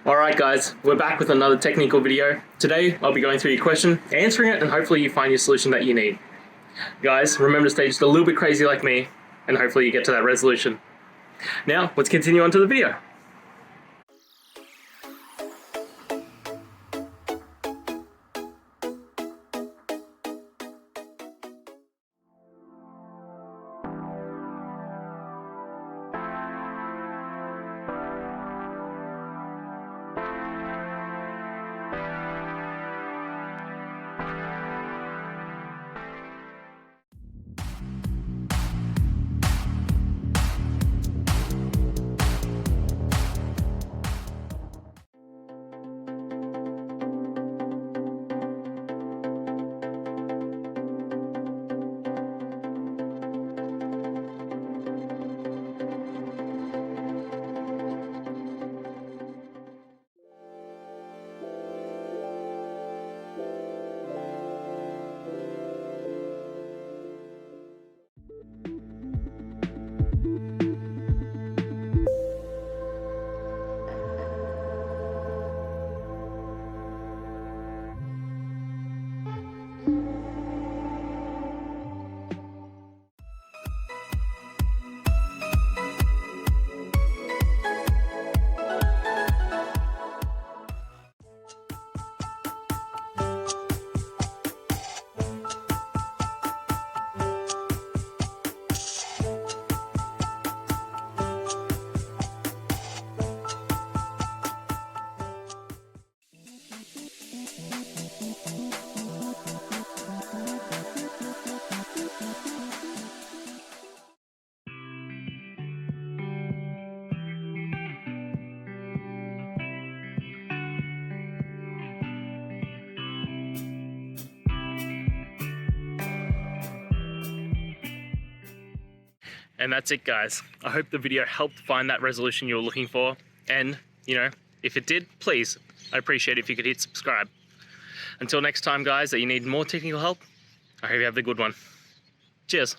Alright guys, we're back with another technical video. Today I'll be going through your question, answering it, and hopefully you find your solution that you need. Guys, remember to stay just a little bit crazy like me, and hopefully you get to that resolution. Now, let's continue on to the video. And that's it guys. I hope the video helped find that resolution you were looking for. And, if it did, please, I'd appreciate it if you could hit subscribe. Until next time guys, that you need more technical help, I hope you have a good one. Cheers.